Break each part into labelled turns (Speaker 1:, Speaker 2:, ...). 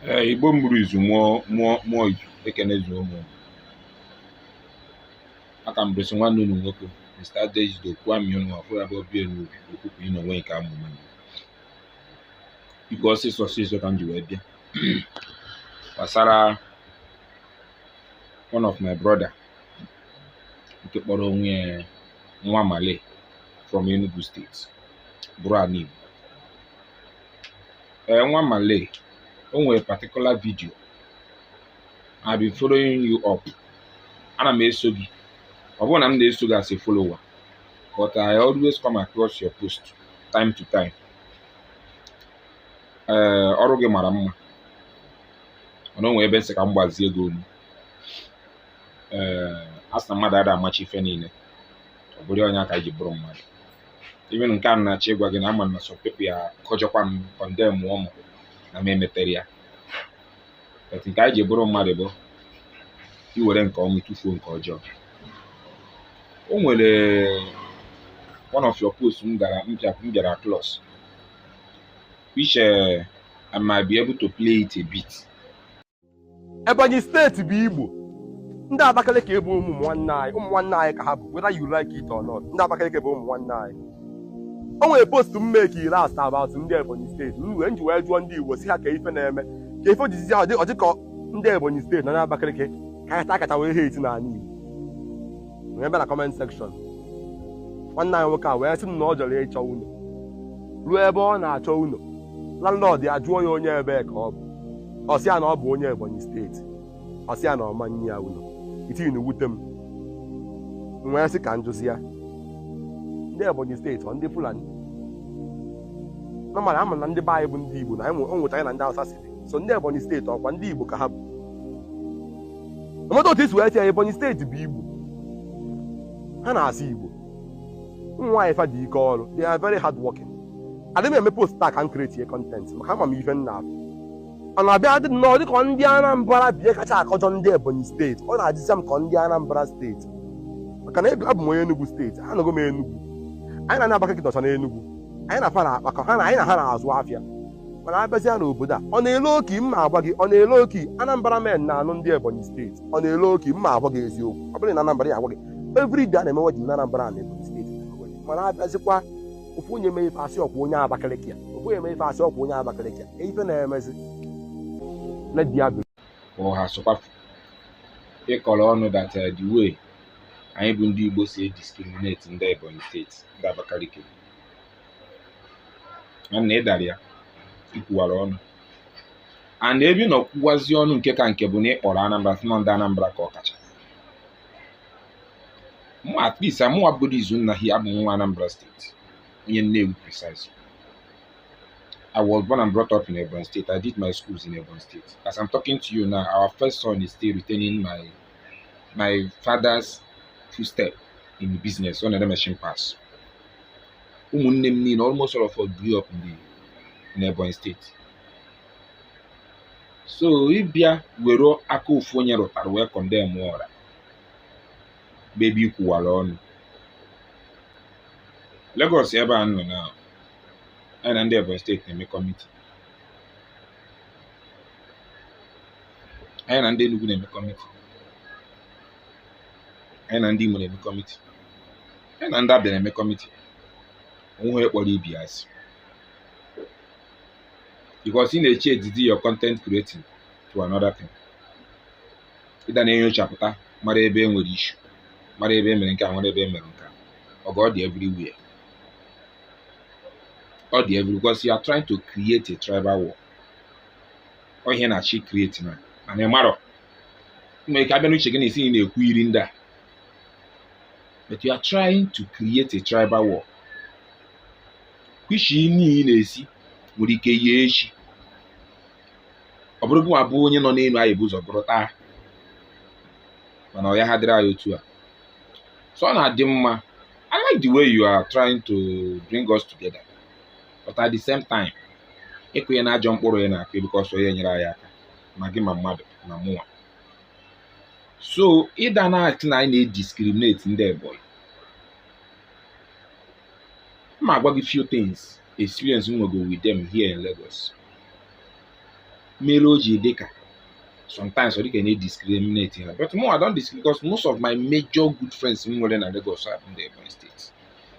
Speaker 1: Igbo mburu izu mụọ izu ekene zuo ụmụ aka mbụrụsị nwanne unu nwoke Mr. Dejido kwami unu ọfụrụ abụọ bie n'ubi okwukwu ị n'onwe nke amụma ike ọsịsọ ka m ji wee bịa gbasara one of my brother nke kpọrọ onwe NwaMaley from Enugu State bụrụ ana Igbo. NwaMaley, o nwere particular video I've been following you up. Ana m eso gị, ọ bụrụ na m na-eso gị as a follower, but I always come across your post time to time. Ọrụ gị mara mma, ọ na onwe ebe nsị ka m gbazie gị olu. A sị na mmadụ ada amachi ife niile, ọ bụrụ onye aka ji bụrụ mmadụ. Even nke a na-achọ ịgwa gị na ama na some people ya kọjọkwa m condemn ụmụ na m emetere ya. But nke anyị ji bụrụ mmadụ bụ iwere nke ọma tufuo nke ọjọọ. O nwere one of your posts m bịara close which I might be able to play it a bit.
Speaker 2: Ebony State bụ Igbo. Ndị Abakaliki bụ ụmụ nwanne anyị ka ha bụ, whether you like it or not. Ndị Abakaliki bụ ụmụ nwanne anyị. O nwere post m make last about ndị Ebony State. Wee nji wee jụọ ndị Igbo si ha ka ife na-eme. Ka ife ojizi ahụ ọ dịka ndị Ebony State na Abakaliki ka akacha wee hate n'ala Igbo. Wee bịa na comment section. Nwanne anyị nwoke a wee sị m na ọ jọrọ ịchọ ụlọ. Ruo ebe ọ na-achọ ụlọ, landlord ya jụọ ya onye ebe ka ọ bụ. Ọ sị ya na ọ bụ onye Ebony State. Ọ sị ya na ọma nye ya ụlọ. Iti na wute m. Wee sị ka njụzi ya. Ndị Ebony State ọ ndị Fulani. Normally ama na ndị be anyị bụ ndị Igbo na o nwetara na ndị Hausa si dị. So ndị Ebony State ọkwa ndị Igbo ka ha bụ. Omodo otu isi wee tie Ebony State bụ Igbo. Ha na-asị Igbo. Ụmụ nwaanyị fa dị ike ọrụ. They are very hard working. Adịghị m eme post taa ka m create content maka ama m ife nna afọ. Ọ na-abịa dị nnọọ dịka ndị Anambra bie kacha akọjọ ndị Ebony Steeti. Ọ na-adịsị m ka ndị Anambra steeti maka na abụ m onye Enugu steeti, anọgo m Enugu. Anyị na Abakaliki nọcha n'Enugu, anyị na fara maka anyị na ha na-azụ afịa. Mana abịazịa n'obodo a, ọ na-ele oki mma agwa gị, ọ na-ele oki Anambra men na-anụ ndị Ebony steeti, ọ na-ele oki mma agwa gị eziokwu. Ọ bụrụ na Anambra ya agwa gị every day a na-eme wedding na Anambra na Ebony steeti. Mana abịazịkwa ofu onye mee ife asị ọkwa onye Abakaliki ya, ofu onye mee ife asị ọkwa onye Abakaliki ya, ife na-emezi
Speaker 1: ọha sọkwafu ịkọrọ ọnụ that the way anyị bụ ndị Igbo si discriminate ndị Ebony State, ndị Abakaliki, na ịdara ya ikwuwara ọnụ and ebe nọ kwuwazi ọnụ nke ka nke bụ na ịkpọrọ Anambra sị na ndị Anambra ka ọ kacha mụ. At least amụwa bụrụ izu nna hi abụ nwa Anambra State, onye Nnewi precisely. I was born and brought up in Ebony State. I did my schools in Ebony State. As I'm talking to you now, our first son is still retaining my father's footstep in the business on the machine pass. Almost all of us grew up in Ebony State. So if bia wero aka ofu onye rụtara wee condemn ọra, baby kwuwara ọnụ. Lagos ebe a nọ now. Anyị na ndị Ebony State na-eme kọmiti. Anyị na ndị Enugu na-eme kọmiti. Anyị na ndị Imo na-eme kọmiti. Anyị na ndị Abịa na-eme kọmiti. Onwe ha kpọrọ ibi asị. Because ị na-eche edidi your content creating to another thing. Ịda na-enyochapụta mara ebe e nwere issue, mara ebe e mere nke a, mara ebe e mere nke a. Ọgụ ọ dị everywhere. All the every because you are trying to create a tribal war. Or here na chi create na. And a matter. You can be checking is in a query there. But you are trying to create a tribal war. Which you need is Murike Yeshi. Obrugu abu onye no nenu ayi buzo brota. Mana oya hadira yo too. So na dimma. I like the way you are trying to bring us together. But at the same time, ekwe na ajọ mkpụrụ ya na-akụ because onye nyere anyị aka ma gị ma mmadụ na mụnwa. So ịda na-achị na anyị na-discriminate ndị Ebonyi. Ma agwa gị few things experience nwego with them here in Lagos. mere o ji dị ka sometimes ọ dị ka na-discriminate ha, but I don't discriminate because most of my major good friends m nwere na Lagos are in the Ebonyi State.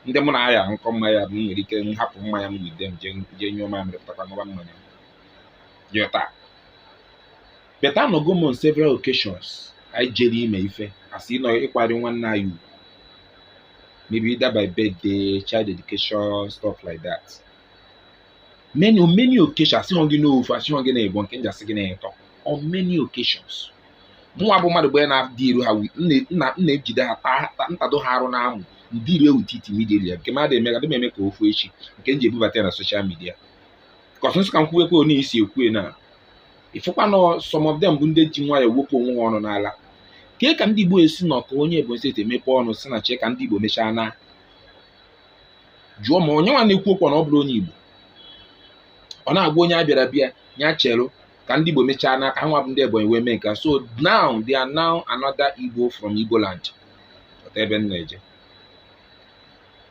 Speaker 1: Ndị mụ na aya nkọ mmanya bụ nwere ike m hapụ mmanya m with them jee nyụọ mamịrị pụtakwa ṅụba mmanya jota. But anọgo m on several occasions anyị jere ime ife asị ịnọ ịkwari nwanne anyị ugwu, maybe either by birthday, child dedication, stuff like that. Many occasions asị hụ gị n'ofu asị hụ gị na Igbo nke nji asị gị na-etọ. On many occasions mụnwa bụ mmadụ bụ na-adị iru ha na-ejide ha ntado ha arụ na-amụ ndị ire wit it immediately nke mmadụ eme ka ofu echi nke m ji ebubata ya na social media because nsị ka m kwuwekwe onye isi ekwue na ịfụkwa nọ some of them bụ ndị ji nwayọ wepụ onwe ha ọnụ n'ala. Kee ka ndị Igbo esi nọ ka onye Ebonyi Steeti emepe ọnụ si na chee ka ndị Igbo mechaa na jụọ ma onye nwa na-ekwu okwu na ọ bụrụ onye Igbo ọ na-agwa onye abịara bịa nya chelụ ka ndị Igbo mechaa na ka ha nwa bụ ndị Ebonyi wee mee nke so now they are now another Igbo from Igbo land. Ọta ebe m na-eje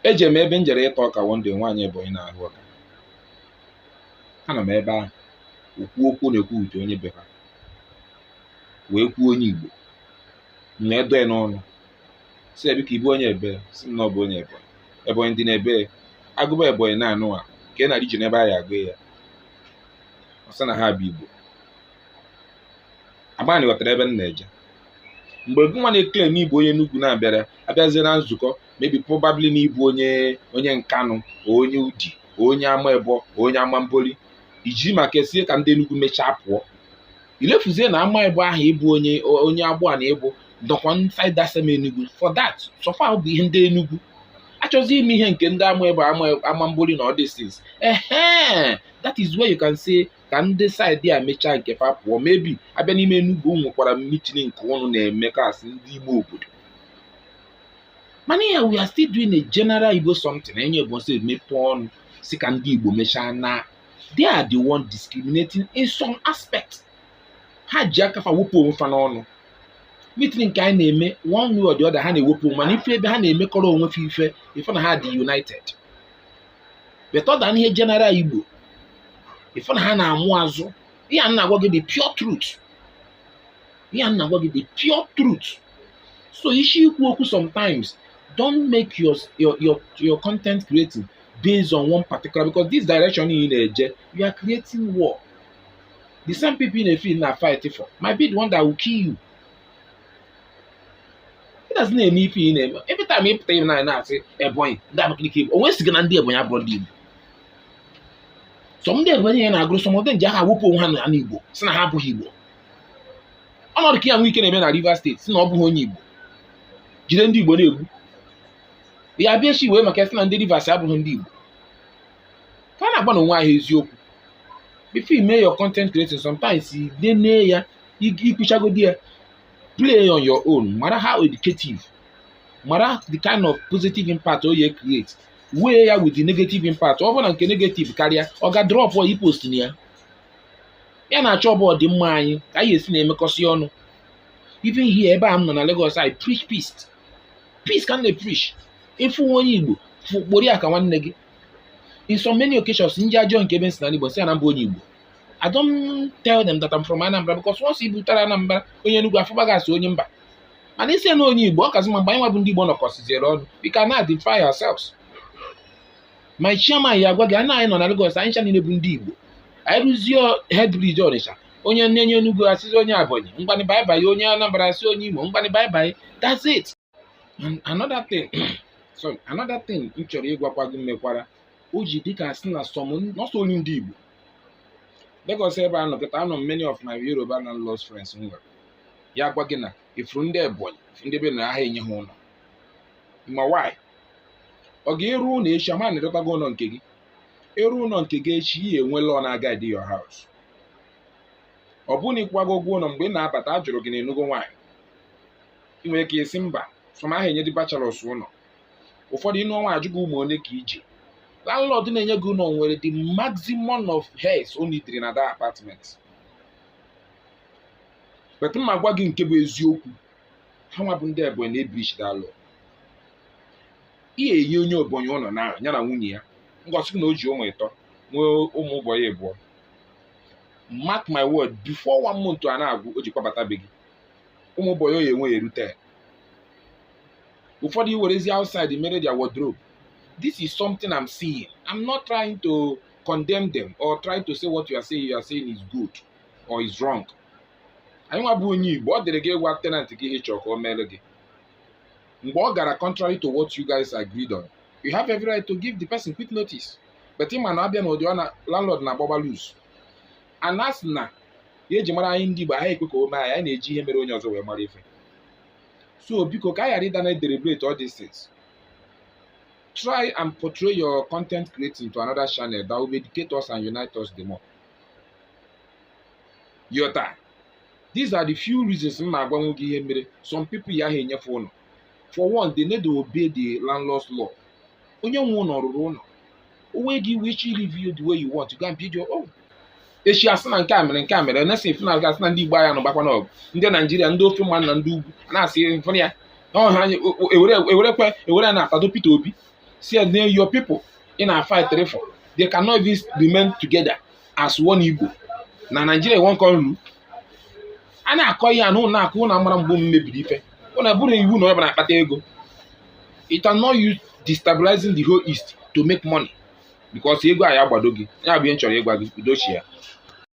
Speaker 1: eje m ebe m jere ịta ọka one day nwaanyị Ebonyi na-ahụ ọka ana m ebe ahụ okwu na-ekwu uche onye be ha wee kwuo onye Igbo na-edo ya n'ọnụ si ebe ka ibu onye ebe si na ọ bụ onye Ebonyi. Ebonyi dị n'ebe agụba Ebonyi na-anụ a nke na region ebe anyị agụ ya ọsọ na ha bụ Igbo. Agbani ghọtara ebe m na-eje mgbe nwa na-ekele n'Igbo onye Enugu abịazie na nzukọ maybe probably n'Igbo onye Nkanụ onye Udi onye Ama-Ebo onye Ama-Mboli iji maka esie ka ndị Enugu mechaa pụọ ilefuzie na Ama-Ebo ahụ ịbụ onye Agbụa na ịbụ dọkwa inside that same Enugu. For that so far bụ ihe ndị Enugu achọzi ime ihe nke ndị Ama-Ebo Ama-Mboli na all these things. That is where you can say ka ndị side a mechaa nke fa pụọ maybe abịa n'ime Enugu nwekwara meeting nke ọnụ na-eme kasị ndị ime obodo. Mana ya we are still doing a general Igbo something na enye Ebonyi State mepe ọnụ si ka ndị Igbo mechaa na they are the one discriminating in some aspect. Ha ji aka fa wepụ onwe fa n'ọnụ meeting nke anyị na-eme one way or the other ha na-ewepụ mana ife ebe ha na-emekọrọ onwe fa ife na ha dị united. But ọ da ihe general Igbo ife na ha na-amụ azụ ihe a na-agwa gị the pure truth. Ihe a na-agwa gị the pure truth. So isi ikwu okwu sometimes don't make your content creating based on one particular because this direction you na-eje you are creating war. The same people in a field na fight for might be the one that will kill you. It doesn't mean if you name every time you put him na say Ebonyi ndị Abakaliki Igbo onwe siga na ndị Ebonyi abụrụ ndị Igbo. Some ndị Ebonyi na-agụrụ some of them ji aha wepụ onwe ha na Igbo si na ha abụghị Igbo. Ọnọdụ ka ya nwee ike na-eme na Rivers State si na ọ bụghị onye Igbo jide ndị Igbo na-egbu ya abịa echi wee maka si na ndị Rivers abụghị ndị Igbo. Ka a na-agba na onwe ahụ eziokwu before you make your content creating sometimes they ne ya ikwuchagodi ya play on your own mara how educative mara the kind of positive impact o you create weigh ya with the negative impact ọ bụ na nke negative karịa ọ ga drop or post na ya na-achọ ọbụ ọdịmma anyị ka anyị esi na-emekọsị ọnụ. Even here ebe a m nọ na Lagos I preach peace ka m na-preach ịfụ onye Igbo fụkpori ya ka nwanne gị. In so many occasions ndị ajọ nke ebe nsị na Igbo si na mbụ onye Igbo I don't tell them that I'm from Anambra because once you butara Anambra onye Enugu afụbagasị onye mba mana isi na onye Igbo ọ kazi ma mgbe anyị nwa bụ ndị Igbo nọkọsiziere ọnụ we can identify ourselves. My chairman ya agwa gị ana anyị nọ na Lagos anyị ncha niile bụ ndị Igbo anyị rụzie head bridge Ọnịsha onye nne Enugu asịzi onye Ebonyi mgbani bye onye Anambra asị onye Imo mgbani bye that's it. And another thing m chọrọ ịgwakwa gị mmekwara o ji dịka asị na nọsọ onye ndị Igbo Lagos ebe a nọkịta anọ many of my Yoruba and lost friends nwere ya gwa gị na ifuru ndị Ebonyi ndị be na aha enye ha ụlọ ma why ọ ga-eru ụlọ echi ama na-edọtago ụlọ nke gị eru ụlọ nke gị echi ihe enwela ọ na-aga dị your house ọ bụ na ịkwago ụgwọ ụlọ mgbe ị na-abata a jụrụ gị na enugo nwaanyị ị nwere ka esi mba sọm aha enye dị bachelors ụlọ ụfọdụ ịnụ ọnwa ajụgo ụmụ onye ka ije landlord na-enye gị ụlọ nwere the maximum of hairs o nidiri na that apartment. But m agwa gị nke bụ eziokwu ha nwa bụ ndị Ebonyi na-ebrichi dalụ ihe enye onye Ebonyi ụlọ ya na nwunye ya ngosi na o ji ụmụ ịtọ nwee ụmụ ụbọyị abụọ mark my word, before 1 month to an agwụ o jikwa bata be gị ụmụ boy oyi enwe erute ụfọdụ iwerezi outside mere their wardrobe. This is something I'm seeing. I'm not trying to condemn them or try to say what you are saying is good or is wrong. Anyị nwa bụ onye Igbo, ọ dịrị gị ịgwa tenant gị ihe chọrọ ka o mere gị mgbe ọ gara contrary to what you guys agreed on. You have every right to give the person quick notice. But ịma na abịa n'ụdị ọ landlord na-agbagba loose. And as na ya eji mara anyị ndị Igbo anyị ekwe ka o mee anyị na-eji ihe mere onye ọzọ wee mara ife. So biko ka anyị ghara ịda na-deliberate all these things. Try and portray your content creating to another channel that will educate us and unite us the more. Yota. These are the few reasons some people here. For one, they need to obey the landlord's law. When you want to which review the way you want to go and build your own. If she has an camera, and that's if not got Nandi by and back on up. In the Nigeria and do film and do, and I say, Fonia, oh, it would not have to see your people in a fight therefore. They cannot even remain together as one Igbo. Na Nigeria won't call you. And I call you and no na boom maybe. It are not you destabilizing the whole East to make money because ego ayabadogi. Ya be enchoro egwa gi do share.